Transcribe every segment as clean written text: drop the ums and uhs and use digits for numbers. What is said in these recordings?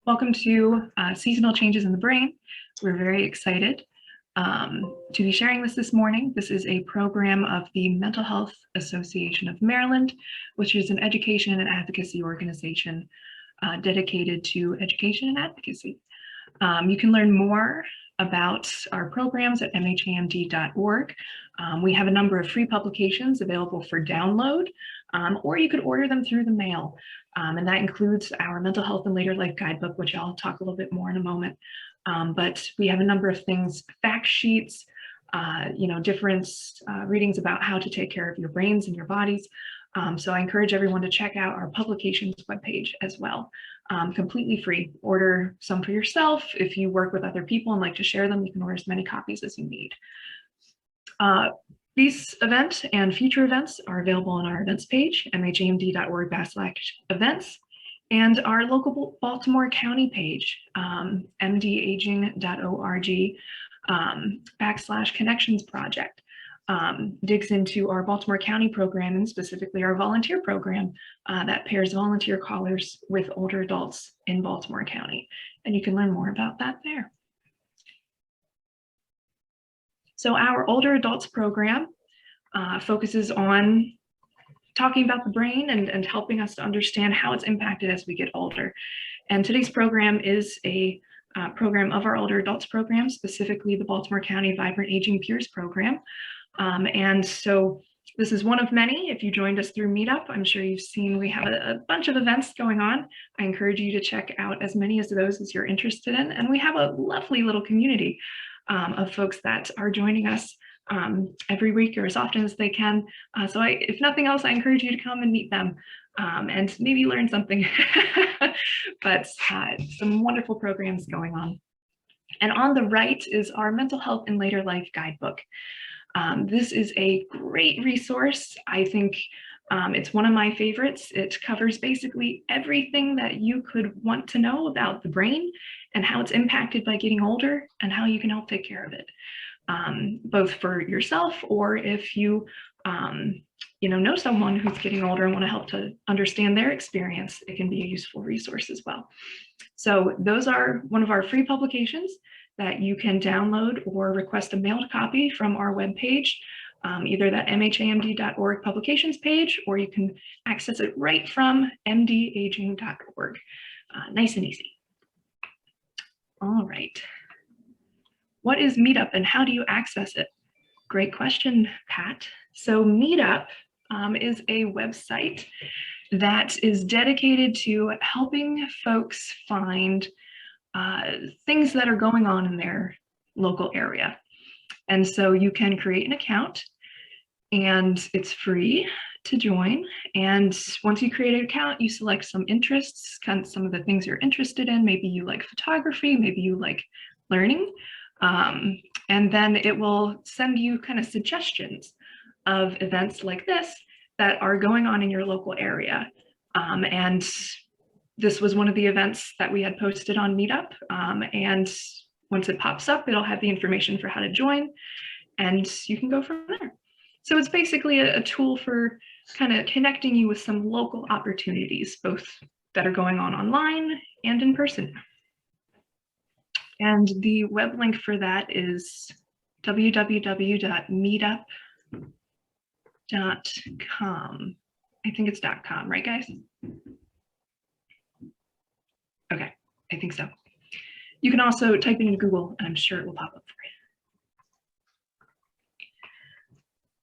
Welcome to Seasonal Changes in the Brain. We're very excited to be sharing this morning. This is a program of the Mental Health Association of Maryland, which is an education and advocacy organization dedicated to education and advocacy. You can learn more about our programs at mhamd.org. We have a number of free publications available for download, or you could order them through the mail. And that includes our mental health and later life guidebook, which I'll talk a little bit more in a moment. But we have a number of things, fact sheets, different readings about how to take care of your brains and your bodies. So I encourage everyone to check out our publications webpage as well. Completely free. Order some for yourself. If you work with other people and like to share them, you can order as many copies as you need. These events and future events are available on our events page, mhamd.org/events, and our local Baltimore County page, mdaging.org/connections project. Digs into our Baltimore County program and specifically our volunteer program that pairs volunteer callers with older adults in Baltimore County. And you can learn more about that there. So our older adults program focuses on talking about the brain and helping us to understand how it's impacted as we get older. And today's program is a program of our older adults program, specifically the Baltimore County Vibrant Aging Peers program. And so this is one of many. If you joined us through Meetup, I'm sure you've seen we have a bunch of events going on. I encourage you to check out as many of those as you're interested in. And we have a lovely little community of folks that are joining us every week or as often as they can. So if nothing else, I encourage you to come and meet them and maybe learn something. But some wonderful programs going on. And on the right is our mental health and later life guidebook. This is a great resource. I think it's one of my favorites. It covers basically everything that you could want to know about the brain and how it's impacted by getting older and how you can help take care of it, both for yourself or if you know someone who's getting older and want to help to understand their experience, it can be a useful resource as well. So those are one of our free publications that you can download or request a mailed copy from our webpage, either that mhamd.org publications page, or you can access it right from mdaging.org. Nice and easy. All right. What is Meetup and how do you access it? Great question, Pat. So Meetup is a website that is dedicated to helping folks find things that are going on in their local area. And so you can create an account and it's free to join. And once you create an account, you select some interests, kind of some of the things you're interested in. Maybe you like photography, maybe you like learning. And then it will send you kind of suggestions of events like this that are going on in your local area. And this was one of the events that we had posted on Meetup. And once it pops up, it'll have the information for how to join and you can go from there. So it's basically a tool for kind of connecting you with some local opportunities, both that are going on online and in person. And the web link for that is www.meetup.com. I think it's .com, right guys? Okay, I think so. You can also type it into Google and I'm sure it will pop up for you.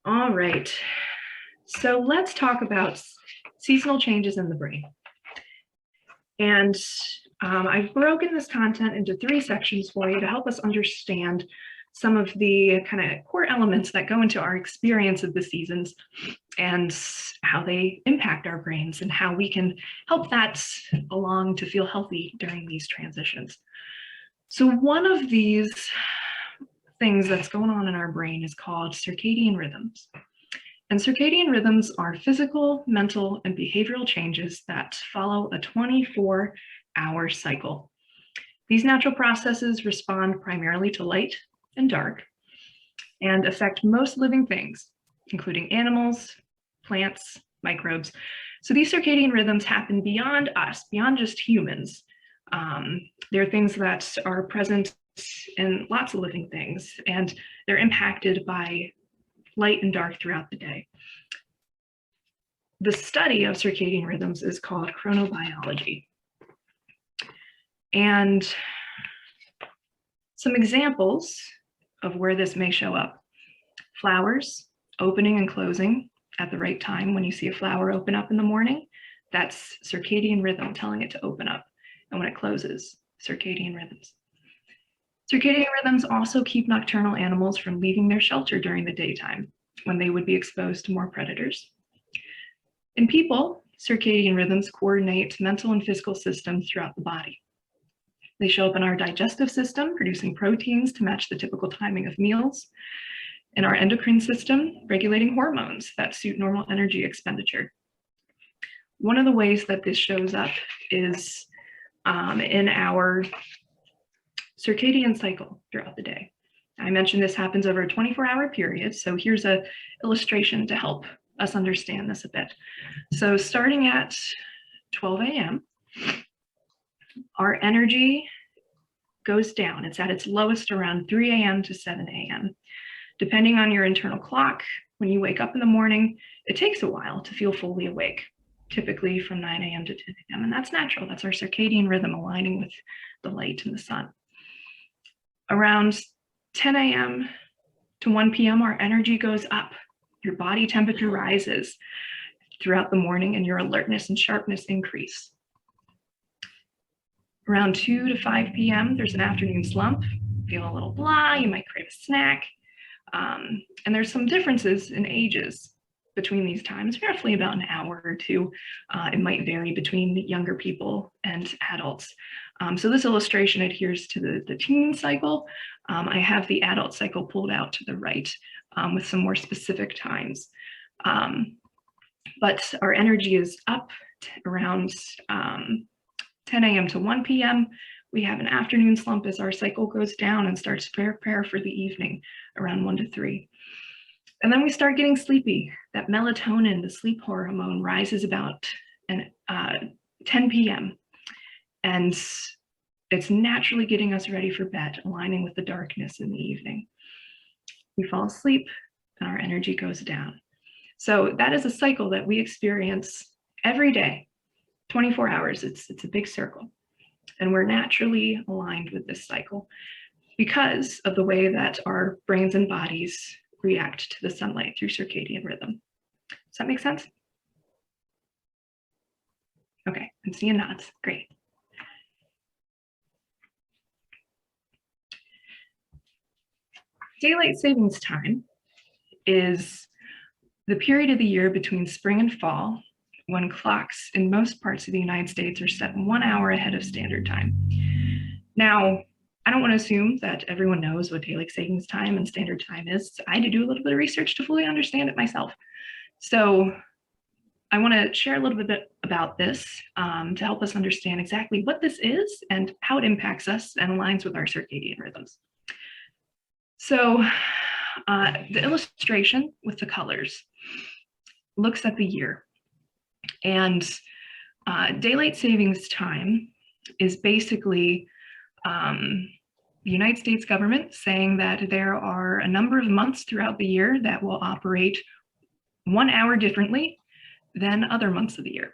All right, so let's talk about seasonal changes in the brain. And I've broken this content into 3 sections for you to help us understand some of the kind of core elements that go into our experience of the seasons and how they impact our brains and how we can help that along to feel healthy during these transitions. So one of these things that's going on in our brain is called circadian rhythms. And circadian rhythms are physical, mental, and behavioral changes that follow a 24-hour cycle. These natural processes respond primarily to light and dark and affect most living things, including animals, plants, microbes. So these circadian rhythms happen beyond us, beyond just humans. They're things that are present in lots of living things, and they're impacted by light and dark throughout the day. The study of circadian rhythms is called chronobiology. And some examples of where this may show up: flowers opening and closing at the right time. When you see a flower open up in the morning, that's circadian rhythm telling it to open up. And when it closes, circadian rhythms. Circadian rhythms also keep nocturnal animals from leaving their shelter during the daytime, when they would be exposed to more predators. In people, circadian rhythms coordinate mental and physical systems throughout the body. They show up in our digestive system, producing proteins to match the typical timing of meals, in our endocrine system, regulating hormones that suit normal energy expenditure. One of the ways that this shows up is in our circadian cycle throughout the day. I mentioned this happens over a 24-hour period, so here's an illustration to help us understand this a bit. So starting at 12 a.m., our energy goes down. It's at its lowest around 3 a.m. to 7 a.m. Depending on your internal clock, when you wake up in the morning, it takes a while to feel fully awake, typically from 9 a.m. to 10 a.m. And that's natural. That's our circadian rhythm aligning with the light and the sun. Around 10 a.m. to 1 p.m., our energy goes up. Your body temperature rises throughout the morning, and your alertness and sharpness increase. Around 2 to 5 p.m., there's an afternoon slump. Feel a little blah, you might crave a snack. And there's some differences in ages between these times, roughly about an hour or two. It might vary between younger people and adults. So this illustration adheres to the teen cycle. I have the adult cycle pulled out to the right with some more specific times. But our energy is up around 10 a.m. to 1 p.m. We have an afternoon slump as our cycle goes down and starts to prepare for the evening around 1 to 3. And then we start getting sleepy. That melatonin, the sleep hormone, rises about 10 p.m. And it's naturally getting us ready for bed, aligning with the darkness in the evening. We fall asleep and our energy goes down. So that is a cycle that we experience every day, 24 hours. It's a big circle. And we're naturally aligned with this cycle because of the way that our brains and bodies react to the sunlight through circadian rhythm. Does that make sense? Okay, I'm seeing nods. Great. Daylight savings time is the period of the year between spring and fall when clocks in most parts of the United States are set 1 hour ahead of standard time. Now, I don't want to assume that everyone knows what daylight savings time and standard time is. I had to do a little bit of research to fully understand it myself. So I want to share a little bit about this to help us understand exactly what this is and how it impacts us and aligns with our circadian rhythms. So the illustration with the colors looks at the year. And daylight savings time is basically the United States government saying that there are a number of months throughout the year that will operate 1 hour differently than other months of the year.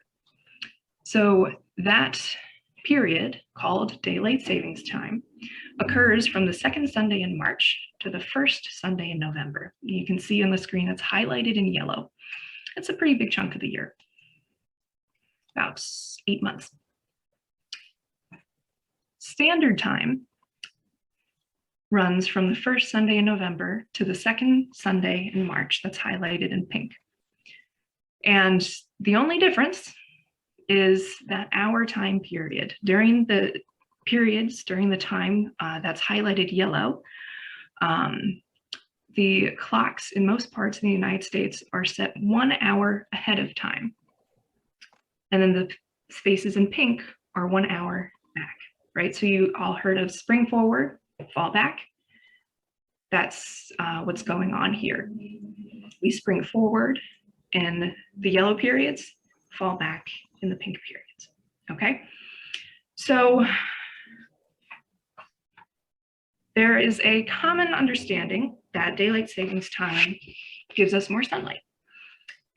So that period, called daylight savings time, occurs from the second Sunday in March to the first Sunday in November. You can see on the screen it's highlighted in yellow. It's a pretty big chunk of the year, about 8 months. Standard time runs from the first Sunday in November to the second Sunday in March. That's highlighted in pink. And the only difference is that hour time period. During the periods, during the time that's highlighted yellow, the clocks in most parts of the United States are set 1 hour ahead of time. And then the spaces in pink are 1 hour back, right? So you all heard of spring forward, fall back. That's what's going on here. We spring forward in the yellow periods, fall back in the pink periods, okay? So There is a common understanding that daylight savings time gives us more sunlight.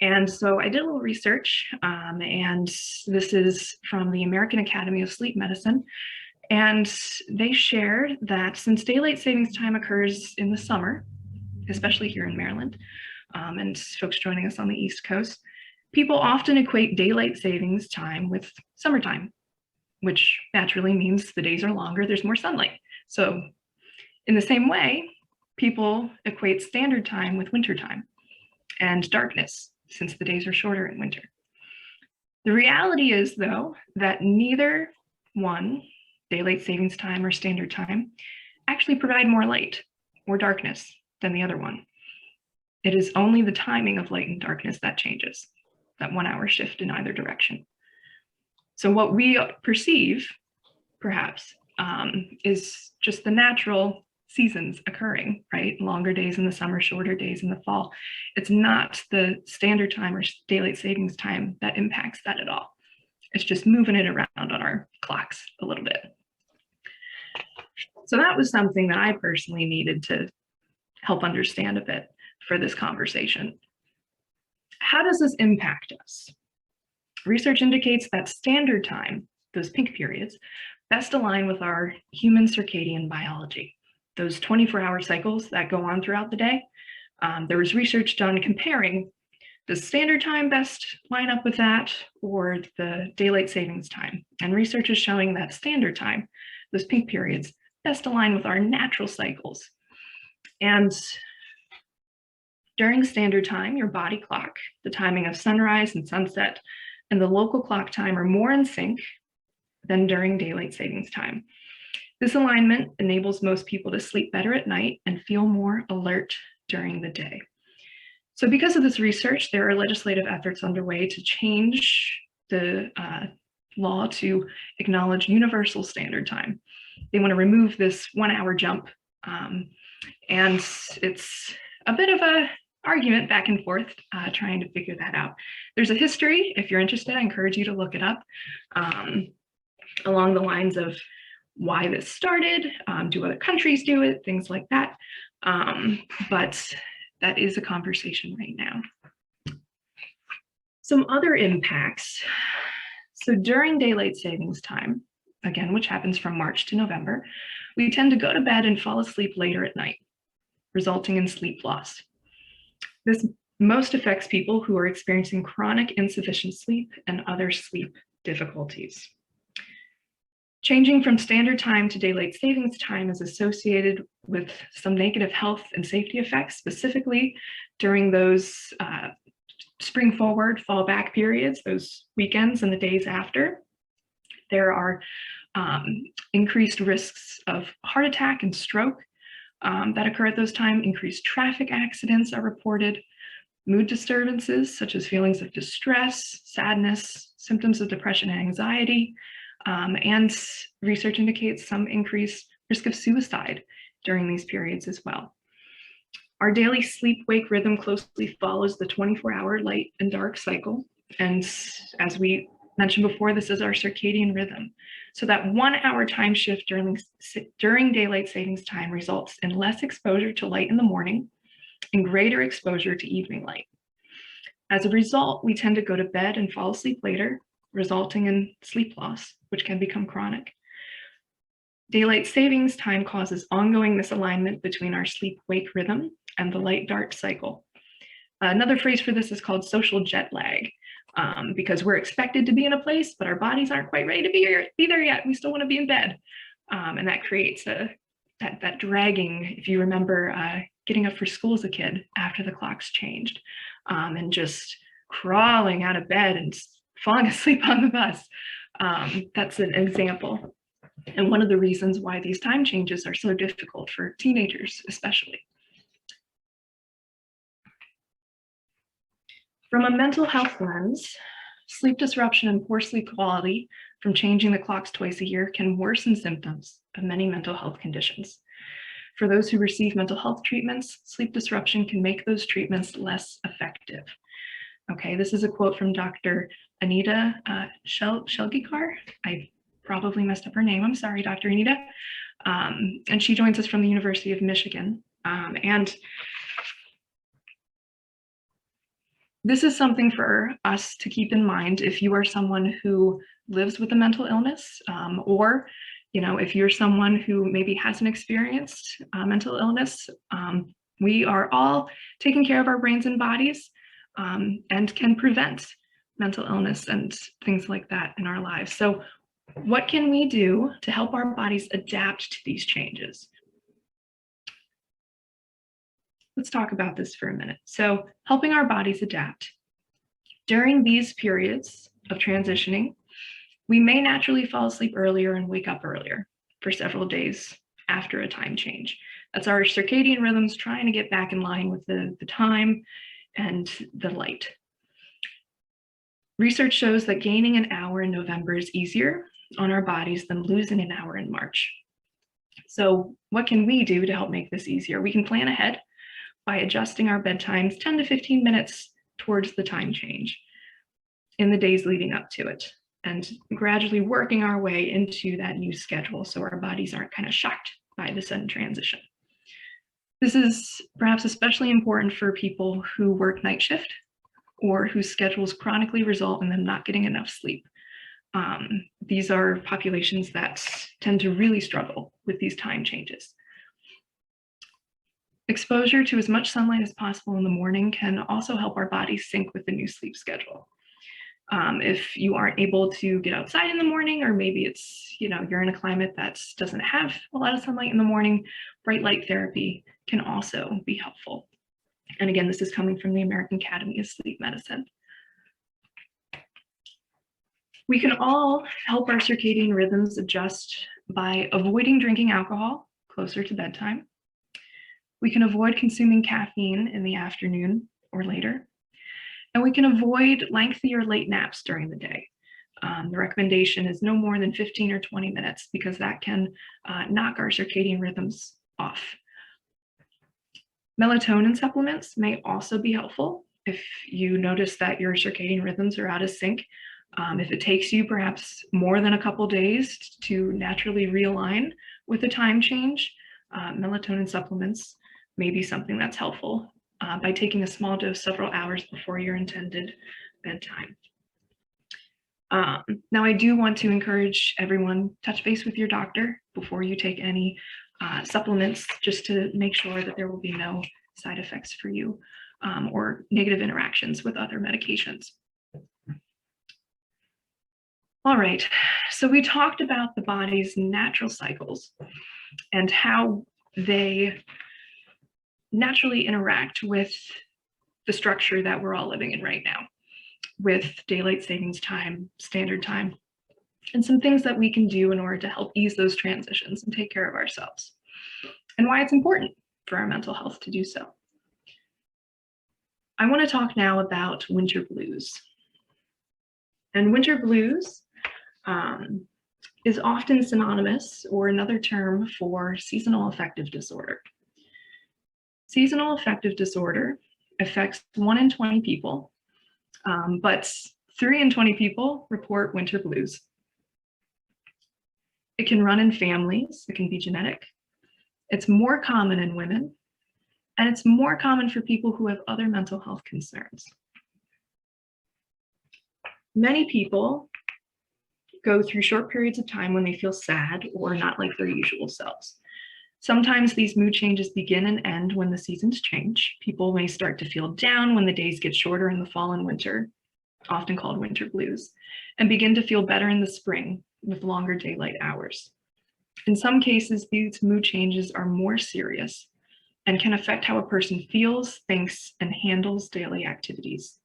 And so I did a little research, and this is from the American Academy of Sleep Medicine. And they shared that since daylight savings time occurs in the summer, especially here in Maryland, and folks joining us on the East Coast, people often equate daylight savings time with summertime, which naturally means the days are longer, there's more sunlight. So in the same way, people equate standard time with winter time and darkness, since the days are shorter in winter. The reality is, though, that neither one, daylight savings time or standard time, actually provide more light or darkness than the other one. It is only the timing of light and darkness that changes, that 1 hour shift in either direction. So what we perceive, perhaps, is just the natural seasons occurring, right? Longer days in the summer, shorter days in the fall. It's not the standard time or daylight savings time that impacts that at all. It's just moving it around on our clocks a little bit. So that was something that I personally needed to help understand a bit for this conversation. How does this impact us? Research indicates that standard time, those pink periods, best align with our human circadian biology, those 24-hour cycles that go on throughout the day. There was research done comparing the standard time best line up with that or the daylight savings time. And research is showing that standard time, those pink periods, best align with our natural cycles. And during standard time, your body clock, the timing of sunrise and sunset, and the local clock time are more in sync than during daylight savings time. This alignment enables most people to sleep better at night and feel more alert during the day. So because of this research, there are legislative efforts underway to change the law to acknowledge universal standard time. They want to remove this 1 hour jump. And it's a bit of a argument back and forth trying to figure that out. There's a history. If you're interested, I encourage you to look it up along the lines of why this started, do other countries do it, things like that. But that is a conversation right now. Some other impacts. So during daylight savings time, again, which happens from March to November, we tend to go to bed and fall asleep later at night, resulting in sleep loss. This most affects people who are experiencing chronic insufficient sleep and other sleep difficulties. Changing from standard time to daylight savings time is associated with some negative health and safety effects, specifically during those spring forward, fall back periods, those weekends and the days after. There are increased risks of heart attack and stroke that occur at those times. Increased traffic accidents are reported. Mood disturbances such as feelings of distress, sadness, symptoms of depression and anxiety, and research indicates some increased risk of suicide during these periods as well. Our daily sleep-wake rhythm closely follows the 24-hour light and dark cycle. And as we mentioned before, this is our circadian rhythm. So that 1 hour time shift during daylight savings time results in less exposure to light in the morning and greater exposure to evening light. As a result, we tend to go to bed and fall asleep later, resulting in sleep loss, which can become chronic. Daylight savings time causes ongoing misalignment between our sleep-wake rhythm and the light-dark cycle. Another phrase for this is called social jet lag, because we're expected to be in a place, but our bodies aren't quite ready to be there yet. We still want to be in bed. And that creates that dragging, if you remember getting up for school as a kid after the clocks changed, and just crawling out of bed and falling asleep on the bus. That's an example. And one of the reasons why these time changes are so difficult for teenagers, especially. From a mental health lens, sleep disruption and poor sleep quality from changing the clocks twice a year can worsen symptoms of many mental health conditions. For those who receive mental health treatments, sleep disruption can make those treatments less effective. Okay, this is a quote from Dr. Anita Shelgikar. I probably messed up her name. I'm sorry, Dr. Anita. And she joins us from the University of Michigan. And this is something for us to keep in mind if you are someone who lives with a mental illness, or if you're someone who maybe hasn't experienced mental illness. We are all taking care of our brains and bodies, and can prevent mental illness and things like that in our lives. So what can we do to help our bodies adapt to these changes? Let's talk about this for a minute. So helping our bodies adapt. During these periods of transitioning, we may naturally fall asleep earlier and wake up earlier for several days after a time change. That's our circadian rhythms trying to get back in line with the time and the light. Research shows that gaining an hour in November is easier on our bodies than losing an hour in March. So what can we do to help make this easier? We can plan ahead by adjusting our bedtimes 10 to 15 minutes towards the time change in the days leading up to it, and gradually working our way into that new schedule so our bodies aren't kind of shocked by the sudden transition. This is perhaps especially important for people who work night shift or whose schedules chronically result in them not getting enough sleep. These are populations that tend to really struggle with these time changes. Exposure to as much sunlight as possible in the morning can also help our bodies sync with the new sleep schedule. If you aren't able to get outside in the morning, or maybe it's, you're in a climate that doesn't have a lot of sunlight in the morning, bright light therapy can also be helpful. And again, this is coming from the American Academy of Sleep Medicine. We can all help our circadian rhythms adjust by avoiding drinking alcohol closer to bedtime. We can avoid consuming caffeine in the afternoon or later. And we can avoid lengthy or late naps during the day. The recommendation is no more than 15 or 20 minutes because that can knock our circadian rhythms off. Melatonin supplements may also be helpful if you notice that your circadian rhythms are out of sync. If it takes you perhaps more than a couple days to naturally realign with the time change, melatonin supplements may be something that's helpful by taking a small dose several hours before your intended bedtime. Now, I do want to encourage everyone, touch base with your doctor before you take any supplements, just to make sure that there will be no side effects for you or negative interactions with other medications. All right, so we talked about the body's natural cycles and how they naturally interact with the structure that we're all living in right now, with daylight savings time, standard time, and some things that we can do in order to help ease those transitions and take care of ourselves, and why it's important for our mental health to do so. I want to talk now about winter blues. And winter blues is often synonymous or another term for seasonal affective disorder. Seasonal affective disorder affects 1 in 20 people, but 3 in 20 people report winter blues. It can run in families, it can be genetic. It's more common in women, and it's more common for people who have other mental health concerns. Many people go through short periods of time when they feel sad or not like their usual selves. Sometimes these mood changes begin and end when the seasons change. People may start to feel down when the days get shorter in the fall and winter, often called winter blues, and begin to feel better in the spring with longer daylight hours. In some cases, these mood changes are more serious and can affect how a person feels, thinks, and handles daily activities.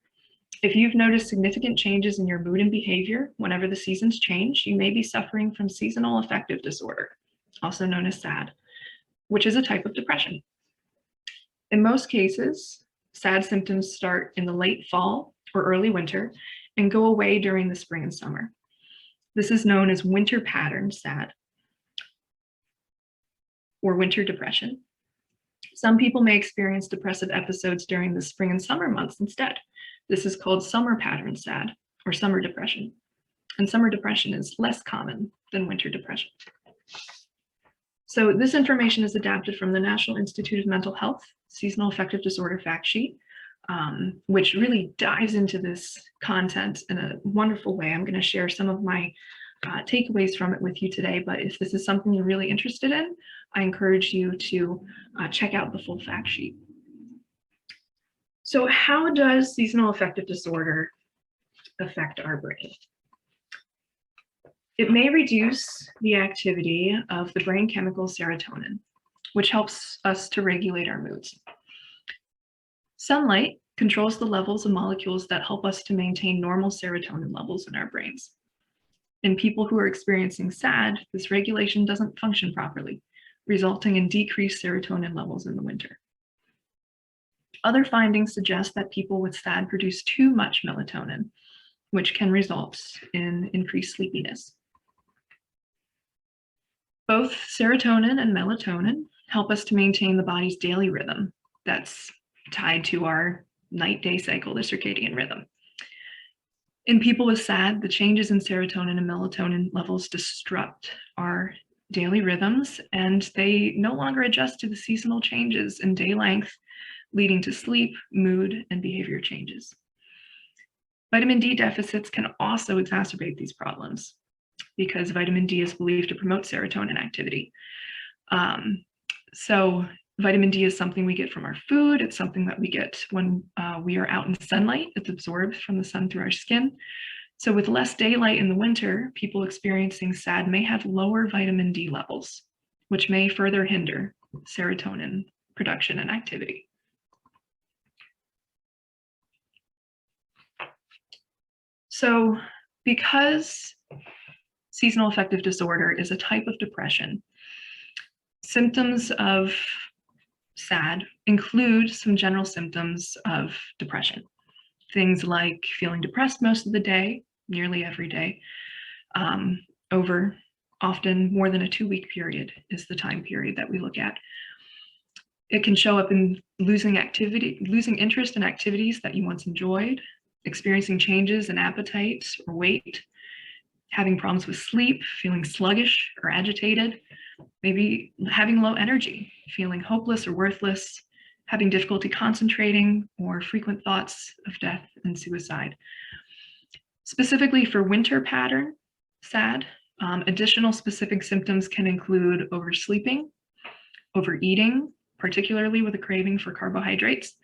If you've noticed significant changes in your mood and behavior whenever the seasons change, you may be suffering from seasonal affective disorder, also known as SAD, which is a type of depression. In most cases, SAD symptoms start in the late fall or early winter and go away during the spring and summer. This is known as winter pattern SAD or winter depression. Some people may experience depressive episodes during the spring and summer months instead. This is called summer pattern SAD or summer depression. And summer depression is less common than winter depression. So this information is adapted from the National Institute of Mental Health Seasonal Affective Disorder Fact Sheet, which really dives into this content in a wonderful way. I'm going to share some of my takeaways from it with you today, but if this is something you're really interested in, I encourage you to check out the full fact sheet. So how does seasonal affective disorder affect our brain? It may reduce the activity of the brain chemical serotonin, which helps us to regulate our moods. Sunlight controls the levels of molecules that help us to maintain normal serotonin levels in our brains. In people who are experiencing SAD, this regulation doesn't function properly, resulting in decreased serotonin levels in the winter. Other findings suggest that people with SAD produce too much melatonin, which can result in increased sleepiness. Both serotonin and melatonin help us to maintain the body's daily rhythm that's tied to our night-day cycle, the circadian rhythm. In people with SAD, the changes in serotonin and melatonin levels disrupt our daily rhythms, and they no longer adjust to the seasonal changes in day length, leading to sleep, mood, and behavior changes. Vitamin D deficits can also exacerbate these problems because vitamin D is believed to promote serotonin activity. So vitamin D is something we get from our food. It's something that we get when we are out in sunlight. It's absorbed from the sun through our skin. So with less daylight in the winter, people experiencing SAD may have lower vitamin D levels, which may further hinder serotonin production and activity. So because seasonal affective disorder is a type of depression, symptoms of SAD include some general symptoms of depression. Things like feeling depressed most of the day, nearly every day, over often more than a 2-week period is the time period that we look at. It can show up in losing interest in activities that you once enjoyed, experiencing changes in appetite or weight, having problems with sleep, feeling sluggish or agitated, maybe having low energy, feeling hopeless or worthless, having difficulty concentrating, or frequent thoughts of death and suicide. Specifically for winter pattern SAD, additional specific symptoms can include oversleeping, overeating, particularly with a craving for carbohydrates,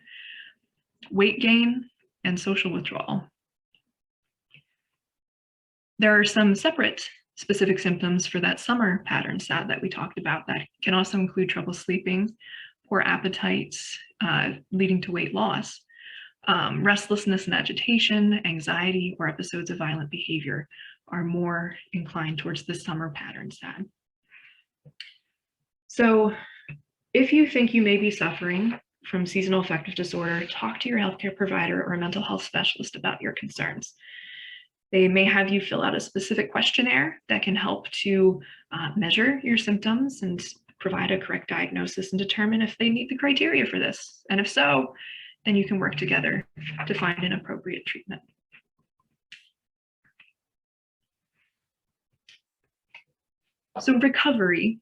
weight gain, and social withdrawal. There are some separate specific symptoms for that summer pattern SAD that we talked about that can also include trouble sleeping, poor appetite, leading to weight loss, restlessness and agitation, anxiety, or episodes of violent behavior are more inclined towards the summer pattern SAD. So if you think you may be suffering from seasonal affective disorder, talk to your healthcare provider or a mental health specialist about your concerns. They may have you fill out a specific questionnaire that can help to measure your symptoms and provide a correct diagnosis and determine if they meet the criteria for this. And if so, then you can work together to find an appropriate treatment. So recovery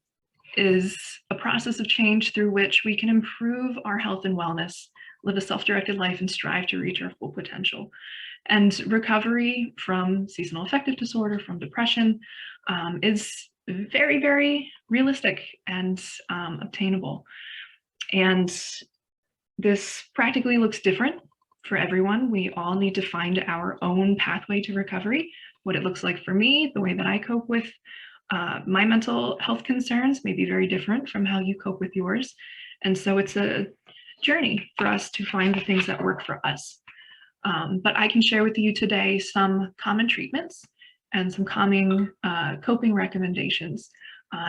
is a process of change through which we can improve our health and wellness, live a self-directed life, and strive to reach our full potential. And recovery from seasonal affective disorder, from depression, is very, very realistic and obtainable. And this practically looks different for everyone. We all need to find our own pathway to recovery. What it looks like for me, the way that I cope with my mental health concerns may be very different from how you cope with yours. And so it's a journey for us to find the things that work for us. But I can share with you today some common treatments and some common coping recommendations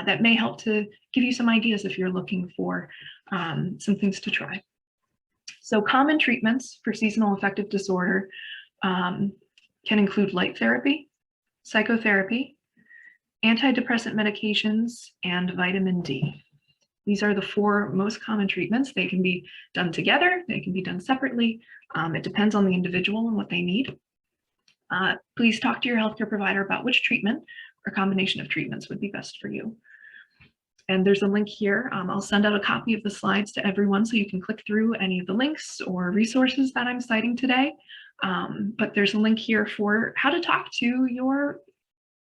that may help to give you some ideas if you're looking for some things to try. So common treatments for seasonal affective disorder can include light therapy, psychotherapy, antidepressant medications, and vitamin D. These are the 4 most common treatments. They can be done together, they can be done separately. It depends on the individual and what they need. Please talk to your healthcare provider about which treatment or combination of treatments would be best for you. And there's a link here. I'll send out a copy of the slides to everyone so you can click through any of the links or resources that I'm citing today. But there's a link here for how to talk to your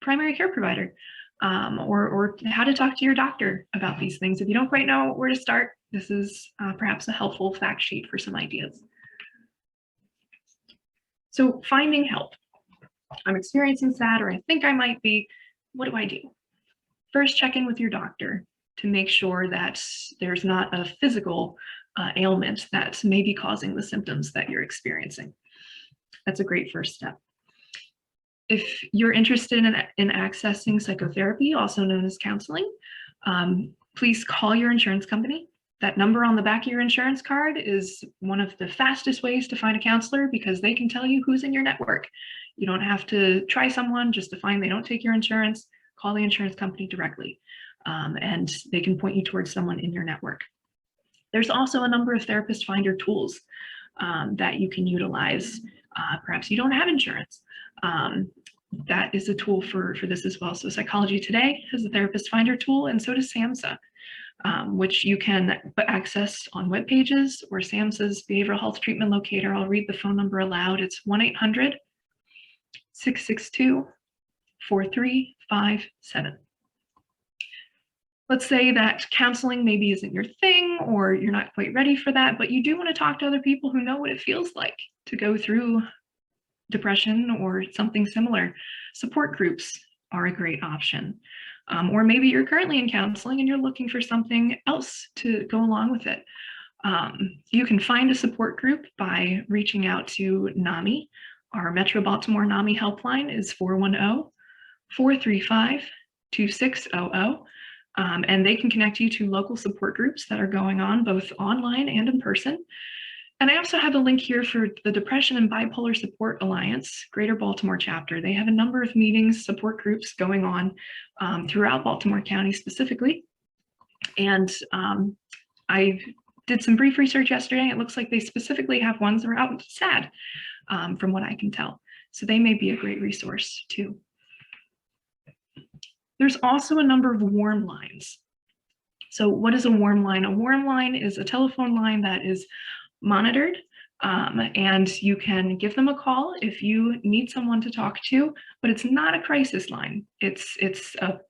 primary care provider, or how to talk to your doctor about these things. If you don't quite know where to start, this is perhaps a helpful fact sheet for some ideas. So finding help. I'm experiencing SAD, or I think I might be. What do I do? First, check in with your doctor to make sure that there's not a physical ailment that may be causing the symptoms that you're experiencing. That's a great first step. If you're interested in accessing psychotherapy, also known as counseling, please call your insurance company. That number on the back of your insurance card is one of the fastest ways to find a counselor because they can tell you who's in your network. You don't have to try someone just to find they don't take your insurance. Call the insurance company directly, and they can point you towards someone in your network. There's also a number of therapist finder tools that you can utilize. Perhaps you don't have insurance. That is a tool for this as well. So Psychology Today has a therapist finder tool, and so does SAMHSA, which you can access on web pages or SAMHSA's behavioral health treatment locator. I'll read the phone number aloud. It's 1-800-662-4357. Let's say that counseling maybe isn't your thing, or you're not quite ready for that, but you do want to talk to other people who know what it feels like to go through depression or something similar. Support groups are a great option. Or maybe you're currently in counseling and you're looking for something else to go along with it. You can find a support group by reaching out to NAMI. Our Metro Baltimore NAMI helpline is 410-435-2600. And they can connect you to local support groups that are going on both online and in person. And I also have a link here for the Depression and Bipolar Support Alliance, Greater Baltimore chapter. They have a number of meetings, support groups going on throughout Baltimore County specifically. And I did some brief research yesterday. It looks like they specifically have ones that are out in SAD, from what I can tell. So they may be a great resource too. There's also a number of warm lines. So what is a warm line? A warm line is a telephone line that is monitored, and you can give them a call if you need someone to talk to, but it's not a crisis line. It's a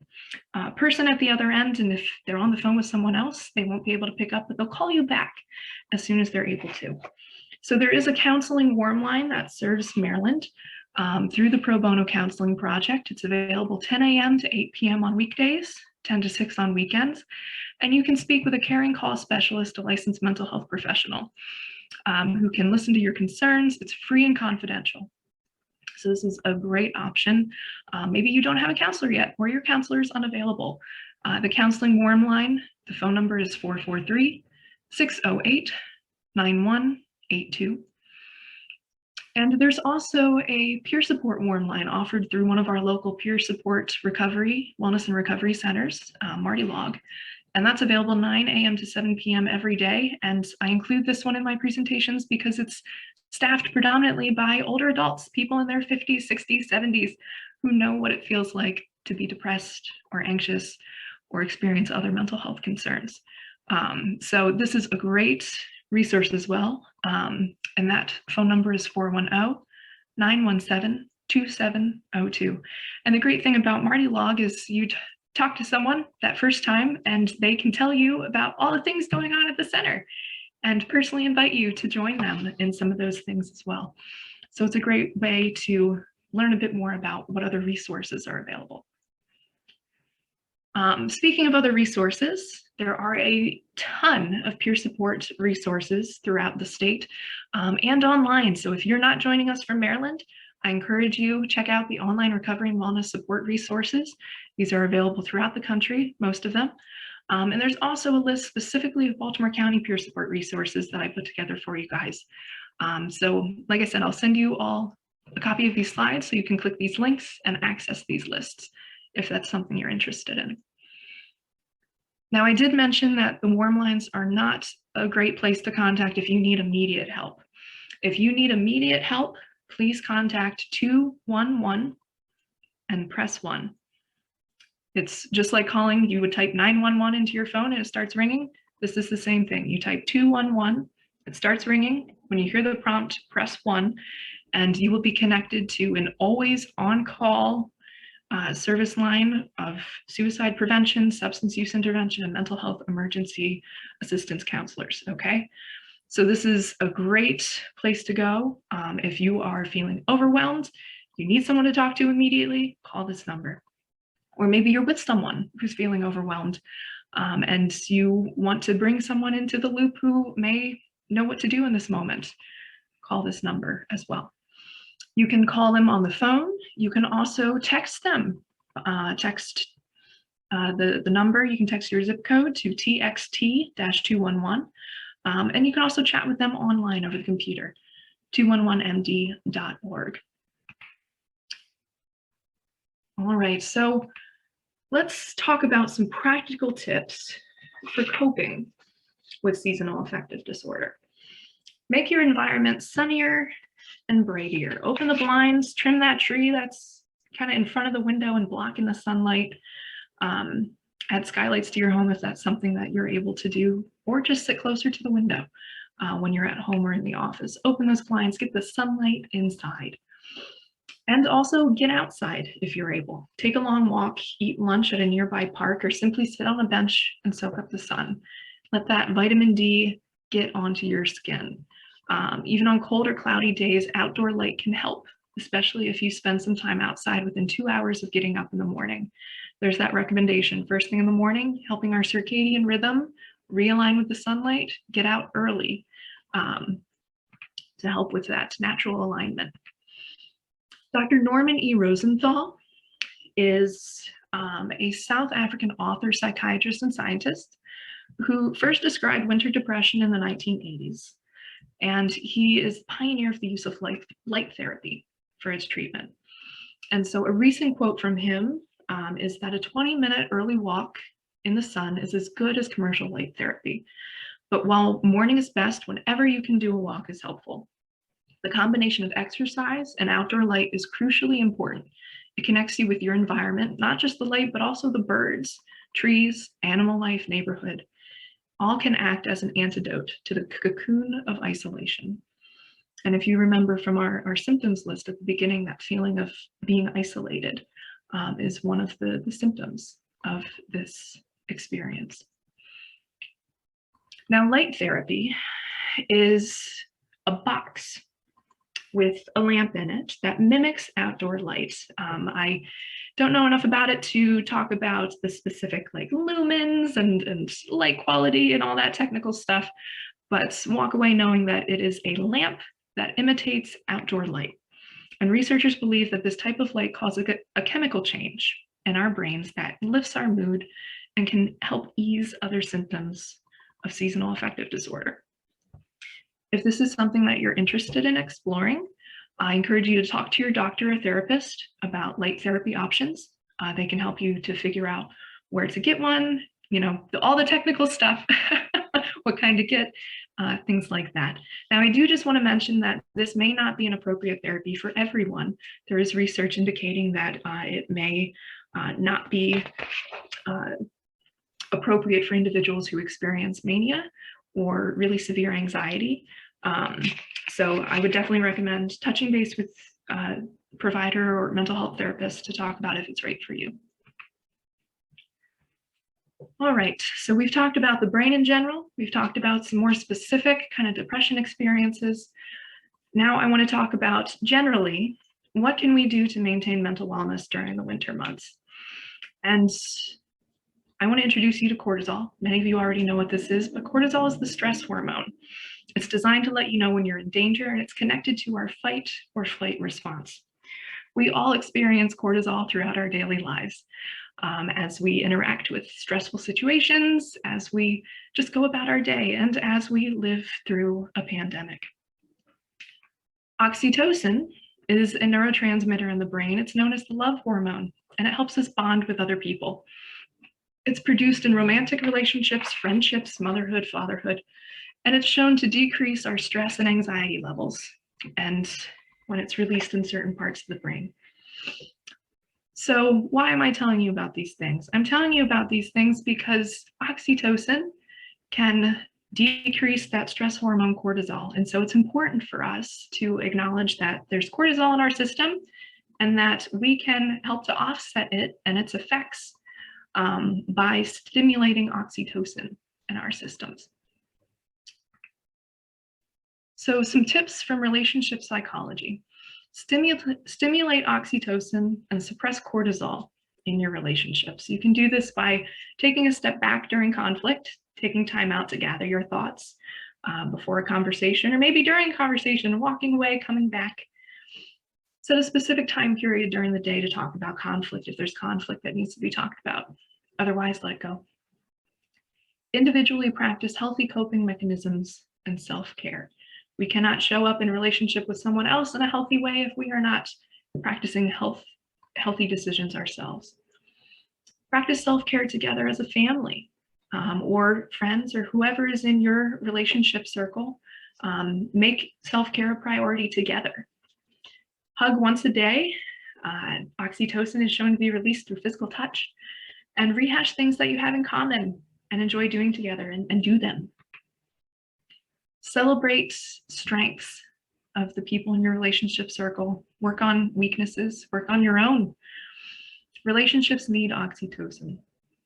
person at the other end, and if they're on the phone with someone else, they won't be able to pick up, but they'll call you back as soon as they're able to. So there is a counseling warm line that serves Maryland through the Pro Bono Counseling Project. It's available 10 a.m. to 8 p.m. on weekdays, 10 to 6 on weekends. And you can speak with a caring call specialist, a licensed mental health professional, who can listen to your concerns. It's free and confidential. So this is a great option. Maybe you don't have a counselor yet, or your counselor is unavailable. The counseling warm line, the phone number is 443-608-9182. And there's also a peer support warm line offered through one of our local peer support recovery, wellness and recovery centers, Marty Log. And that's available 9 a.m. to 7 p.m. every day. And I include this one in my presentations because it's staffed predominantly by older adults, people in their 50s, 60s, 70s, who know what it feels like to be depressed or anxious or experience other mental health concerns. So this is a great resource as well. And that phone number is 410-917-2702. And the great thing about Marty Log is you talk to someone that first time and they can tell you about all the things going on at the center and personally invite you to join them in some of those things as well. So it's a great way to learn a bit more about what other resources are available. Speaking of other resources, there are a ton of peer support resources throughout the state and online. So if you're not joining us from Maryland, I encourage you to check out the online recovery and wellness support resources. These are available throughout the country, most of them. And there's also a list specifically of Baltimore County peer support resources that I put together for you guys. So like I said, I'll send you all a copy of these slides so you can click these links and access these lists if that's something you're interested in. Now, I did mention that the warm lines are not a great place to contact if you need immediate help. If you need immediate help, please contact 211 and press 1. It's just like calling. You would type 911 into your phone and it starts ringing. This is the same thing. You type 211, it starts ringing. When you hear the prompt, press 1, and you will be connected to an always on-call service line of suicide prevention, substance use intervention, and mental health emergency assistance counselors, okay? So this is a great place to go. If you are feeling overwhelmed, you need someone to talk to immediately, call this number. Or maybe you're with someone who's feeling overwhelmed, and you want to bring someone into the loop who may know what to do in this moment. Call this number as well. You can call them on the phone. You can also text them. Text the number. You can text your zip code to TXT-211. And you can also chat with them online over the computer, 211md.org. All right, so let's talk about some practical tips for coping with seasonal affective disorder. Make your environment sunnier and brighter. Open the blinds, trim that tree that's kind of in front of the window and blocking the sunlight. Add skylights to your home if that's something that you're able to do, or just sit closer to the window when you're at home or in the office. Open those blinds, get the sunlight inside. And also get outside if you're able. Take a long walk, eat lunch at a nearby park, or simply sit on a bench and soak up the sun. Let that vitamin D get onto your skin. Even on cold or cloudy days, outdoor light can help, especially if you spend some time outside within 2 hours of getting up in the morning. There's that recommendation, first thing in the morning, helping our circadian rhythm realign with the sunlight, get out early to help with that natural alignment. Dr. Norman E. Rosenthal is a South African author, psychiatrist, and scientist who first described winter depression in the 1980s. And he is the pioneer of the use of light therapy for its treatment. And so a recent quote from him is that a 20-minute early walk in the sun is as good as commercial light therapy. But while morning is best, whenever you can do a walk is helpful. The combination of exercise and outdoor light is crucially important. It connects you with your environment, not just the light, but also the birds, trees, animal life, neighborhood. All can act as an antidote to the cocoon of isolation. And if you remember from our symptoms list at the beginning, that feeling of being isolated is one of the symptoms of this experience. Now, light therapy is a box with a lamp in it that mimics outdoor light. I don't know enough about it to talk about the specific like lumens and light quality and all that technical stuff, but walk away knowing that it is a lamp that imitates outdoor light. And researchers believe that this type of light causes a chemical change in our brains that lifts our mood and can help ease other symptoms of seasonal affective disorder. If this is something that you're interested in exploring, I encourage you to talk to your doctor or therapist about light therapy options. They can help you to figure out where to get one, you know, all the technical stuff, what kind to get, things like that. Now, I do just want to mention that this may not be an appropriate therapy for everyone. There is research indicating that it may not be appropriate for individuals who experience mania or really severe anxiety. So I would definitely recommend touching base with a provider or mental health therapist to talk about if it's right for you. All right, so we've talked about the brain in general. We've talked about some more specific kind of depression experiences. Now I want to talk about generally, what can we do to maintain mental wellness during the winter months? And I want to introduce you to cortisol. Many of you already know what this is, but cortisol is the stress hormone. It's designed to let you know when you're in danger, and it's connected to our fight or flight response. We all experience cortisol throughout our daily lives as we interact with stressful situations, as we just go about our day, and as we live through a pandemic. Oxytocin is a neurotransmitter in the brain. It's known as the love hormone, and it helps us bond with other people. It's produced in romantic relationships, friendships, motherhood, fatherhood, and it's shown to decrease our stress and anxiety levels, and when it's released in certain parts of the brain. So why am I telling you about these things? I'm telling you about these things because oxytocin can decrease that stress hormone cortisol. And so it's important for us to acknowledge that there's cortisol in our system and that we can help to offset it and its effects by stimulating oxytocin in our systems. So some tips from relationship psychology. Stimulate oxytocin and suppress cortisol in your relationships. You can do this by taking a step back during conflict, taking time out to gather your thoughts before a conversation, or maybe during a conversation, walking away, coming back. Set a specific time period during the day to talk about conflict if there's conflict that needs to be talked about. Otherwise, let it go. Individually practice healthy coping mechanisms and self-care. We cannot show up in relationship with someone else in a healthy way if we are not practicing healthy decisions ourselves. Practice self-care together as a family or friends or whoever is in your relationship circle. Make self-care a priority together. Hug once a day. Oxytocin is shown to be released through physical touch. And rehash things that you have in common and enjoy doing together and do them. Celebrate strengths of the people in your relationship circle. Work on weaknesses, work on your own. Relationships need oxytocin.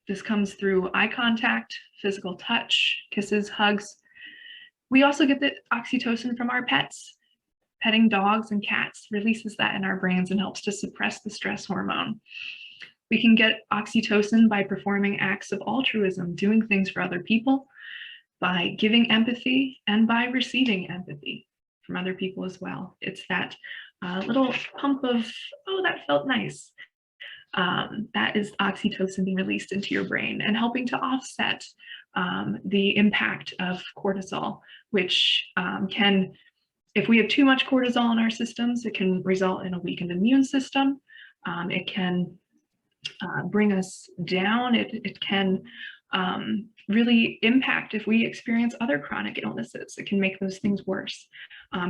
This comes through eye contact, physical touch, kisses, hugs. We also get the oxytocin from our pets. Petting dogs and cats releases that in our brains and helps to suppress the stress hormone. We can get oxytocin by performing acts of altruism, doing things for other people, by giving empathy and by receiving empathy from other people as well. It's that little pump of, oh, that felt nice. That is oxytocin being released into your brain and helping to offset the impact of cortisol, which can, if we have too much cortisol in our systems, it can result in a weakened immune system. It can bring us down. It can really impact if we experience other chronic illnesses. It can make those things worse.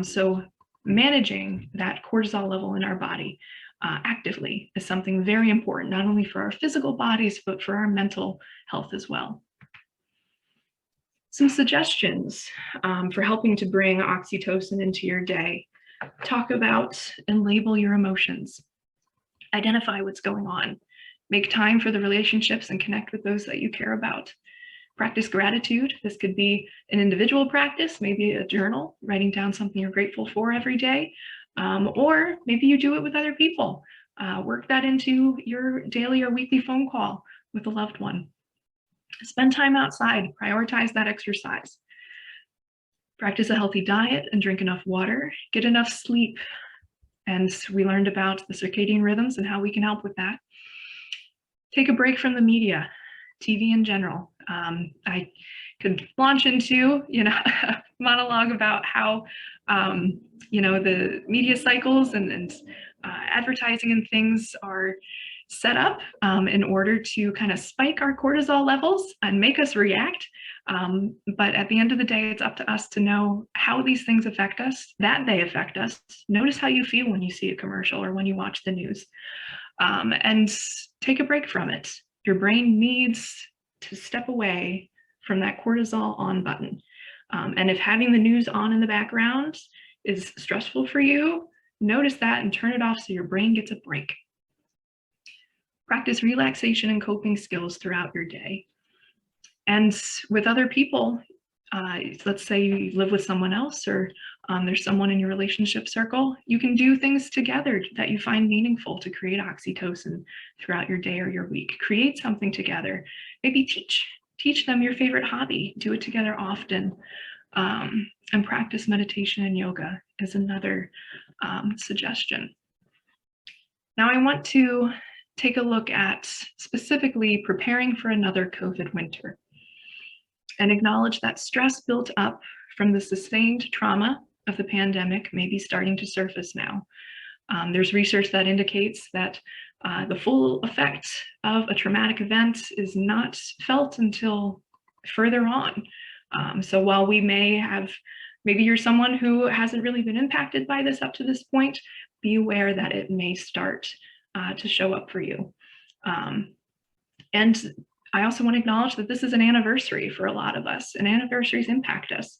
So managing that cortisol level in our body actively is something very important, not only for our physical bodies, but for our mental health as well. Some suggestions for helping to bring oxytocin into your day. Talk about and label your emotions. Identify what's going on. Make time for the relationships and connect with those that you care about. Practice gratitude. This could be an individual practice, maybe a journal, writing down something you're grateful for every day, or maybe you do it with other people. Work that into your daily or weekly phone call with a loved one. Spend time outside, prioritize that exercise. Practice a healthy diet and drink enough water, get enough sleep. And we learned about the circadian rhythms and how we can help with that. Take a break from the media, TV in general. I could launch into, a monologue about how, the media cycles and advertising and things are set up in order to kind of spike our cortisol levels and make us react. But at the end of the day, it's up to us to know how these things affect us, that they affect us. Notice how you feel when you see a commercial or when you watch the news. And take a break from it. Your brain needs to step away from that cortisol on button. And if having the news on in the background is stressful for you, notice that and turn it off so your brain gets a break. Practice relaxation and coping skills throughout your day. And with other people, let's say you live with someone else or there's someone in your relationship circle, you can do things together that you find meaningful to create oxytocin throughout your day or your week. Create something together. Maybe teach them your favorite hobby. Do it together often. And practice meditation and yoga is another suggestion. Now I want to take a look at specifically preparing for another COVID winter and acknowledge that stress built up from the sustained trauma of the pandemic may be starting to surface now. There's research that indicates that the full effect of a traumatic event is not felt until further on. So while we may have, maybe you're someone who hasn't really been impacted by this up to this point, be aware that it may start to show up for you. And I also want to acknowledge that this is an anniversary for a lot of us, and anniversaries impact us.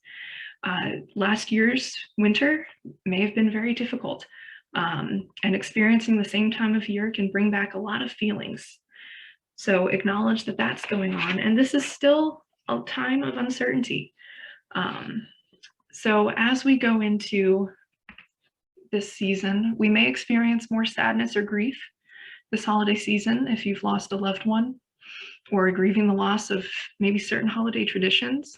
Last year's winter may have been very difficult, and experiencing the same time of year can bring back a lot of feelings. So acknowledge that that's going on, and this is still a time of uncertainty. So as we go into this season, we may experience more sadness or grief this holiday season if you've lost a loved one or grieving the loss of maybe certain holiday traditions.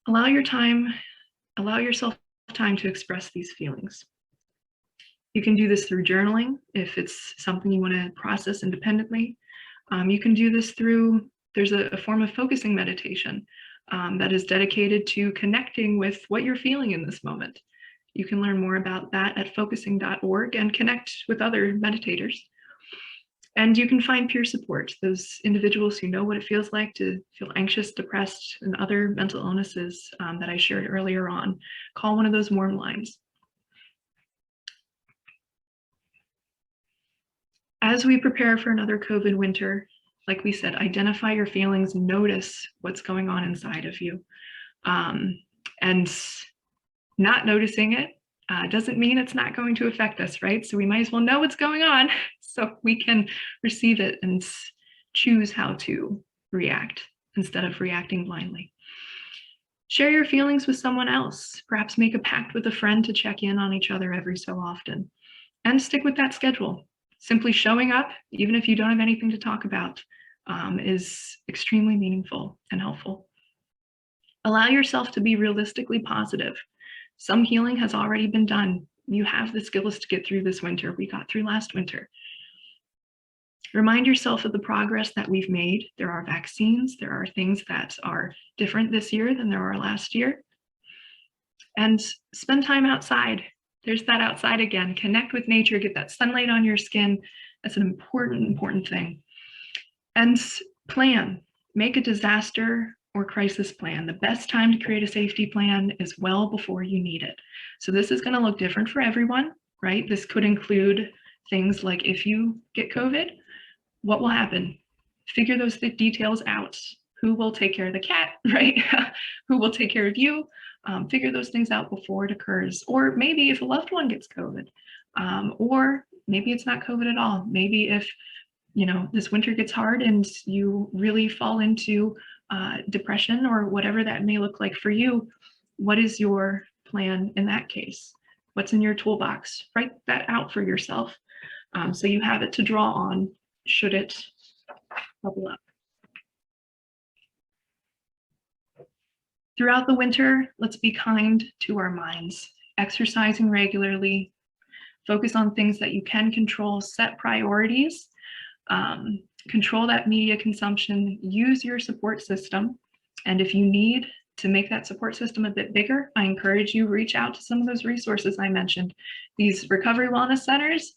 Allow yourself time to express these feelings. You can do this through journaling if it's something you want to process independently. You can do this through, there's a form of focusing meditation that is dedicated to connecting with what you're feeling in this moment. You can learn more about that at focusing.org and connect with other meditators. And you can find peer support, those individuals who know what it feels like to feel anxious, depressed, and other mental illnesses that I shared earlier on. Call one of those warm lines. As we prepare for another COVID winter, like we said, identify your feelings, notice what's going on inside of you. And not noticing it doesn't mean it's not going to affect us, right? So we might as well know what's going on so we can receive it and choose how to react instead of reacting blindly. Share your feelings with someone else. Perhaps make a pact with a friend to check in on each other every so often. And stick with that schedule. Simply showing up, even if you don't have anything to talk about, is extremely meaningful and helpful. Allow yourself to be realistically positive. Some healing has already been done. You have the skills to get through this winter. We got through last winter. Remind yourself of the progress that we've made. There are vaccines. There are things that are different this year than there were last year. And spend time outside. There's that outside again. Connect with nature, get that sunlight on your skin. That's an important thing. And plan. Make a disaster or crisis plan. The best time to create a safety plan is well before you need it. So this is going to look different for everyone, right? This could include things like if you get COVID, what will happen? Figure those details out. Who will take care of the cat, right? Who will take care of you? Figure those things out before it occurs. Or maybe if a loved one gets COVID, or maybe it's not COVID at all. Maybe if, this winter gets hard and you really fall into depression or whatever that may look like for you, what is your plan in that case? What's in your toolbox? Write that out for yourself so you have it to draw on should it bubble up. Throughout the winter, let's be kind to our minds, exercising regularly, focus on things that you can control, set priorities, control that media consumption, use your support system. And if you need to make that support system a bit bigger, I encourage you reach out to some of those resources I mentioned. These recovery wellness centers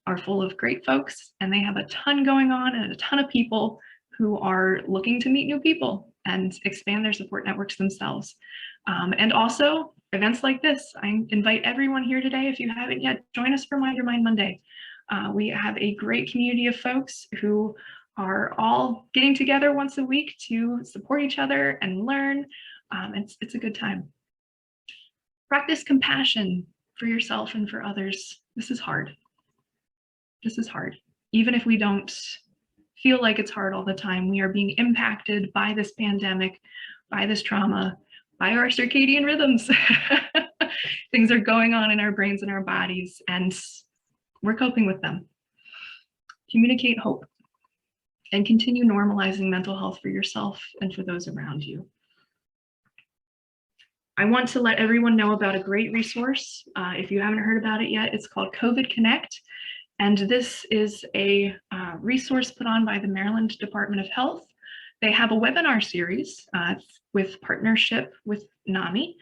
are full of great folks, and they have a ton going on and a ton of people who are looking to meet new people and expand their support networks themselves. And also events like this. I invite everyone here today, if you haven't yet, join us for Mind Your Mind Monday. We have a great community of folks who are all getting together once a week to support each other and learn. It's a good time. Practice compassion for yourself and for others. This is hard. This is hard. Even if we don't feel like it's hard all the time, we are being impacted by this pandemic, by this trauma, by our circadian rhythms. Things are going on in our brains and our bodies, and we're coping with them. Communicate hope and continue normalizing mental health for yourself and for those around you. I want to let everyone know about a great resource. If you haven't heard about it yet, it's called COVID Connect. And this is a resource put on by the Maryland Department of Health. They have a webinar series with partnership with NAMI.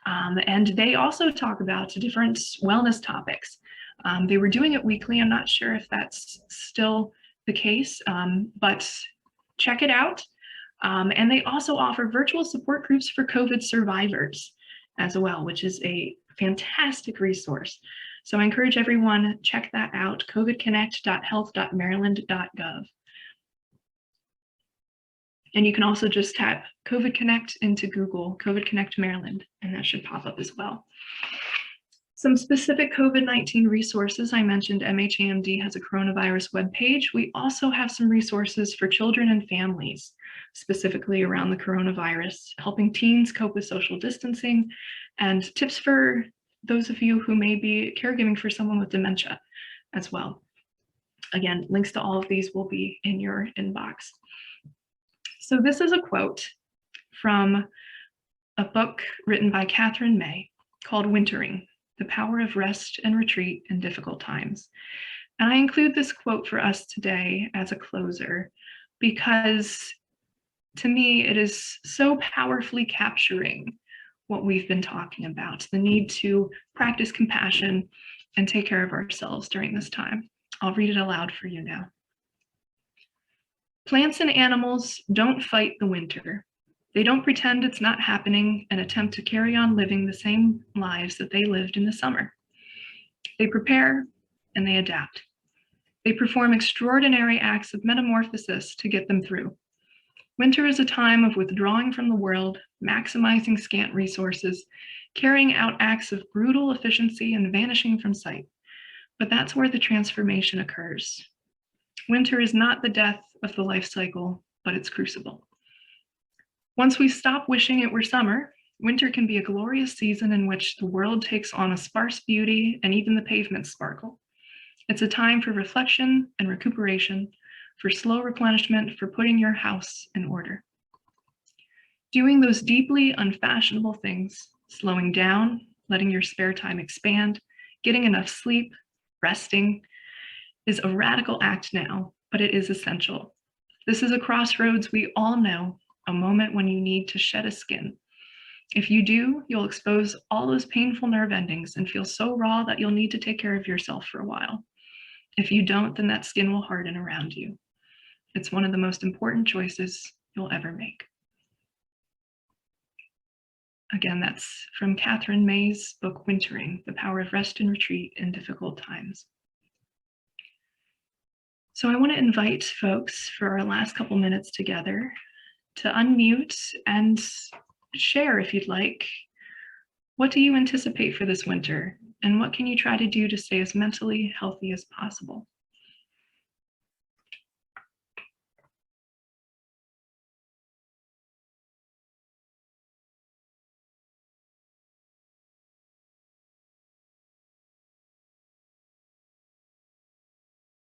And they also talk about different wellness topics. They were doing it weekly. I'm not sure if that's still the case, but check it out. And they also offer virtual support groups for COVID survivors as well, which is a fantastic resource. So I encourage everyone, check that out, covidconnect.health.maryland.gov. And you can also just type COVID Connect into Google, COVID Connect Maryland, and that should pop up as well. Some specific COVID-19 resources. I mentioned MHAMD has a coronavirus webpage. We also have some resources for children and families, specifically around the coronavirus, helping teens cope with social distancing, and tips for those of you who may be caregiving for someone with dementia as well. Again, links to all of these will be in your inbox. So this is a quote from a book written by Catherine May called Wintering: The Power of Rest and Retreat in Difficult Times. And I include this quote for us today as a closer because to me, it is so powerfully capturing what we've been talking about, the need to practice compassion and take care of ourselves during this time. I'll read it aloud for you now. Plants and animals don't fight the winter. They don't pretend it's not happening and attempt to carry on living the same lives that they lived in the summer. They prepare and they adapt. They perform extraordinary acts of metamorphosis to get them through. Winter is a time of withdrawing from the world, maximizing scant resources, carrying out acts of brutal efficiency and vanishing from sight. But that's where the transformation occurs. Winter is not the death of the life cycle, but its crucible. Once we stop wishing it were summer, winter can be a glorious season in which the world takes on a sparse beauty and even the pavements sparkle. It's a time for reflection and recuperation, for slow replenishment, for putting your house in order. Doing those deeply unfashionable things, slowing down, letting your spare time expand, getting enough sleep, resting, is a radical act now, but it is essential. This is a crossroads we all know, a moment when you need to shed a skin. If you do, you'll expose all those painful nerve endings and feel so raw that you'll need to take care of yourself for a while. If you don't, then that skin will harden around you. It's one of the most important choices you'll ever make. Again, that's from Catherine May's book, Wintering: The Power of Rest and Retreat in Difficult Times. So I want to invite folks for our last couple minutes together to unmute and share, if you'd like, what do you anticipate for this winter? And what can you try to do to stay as mentally healthy as possible?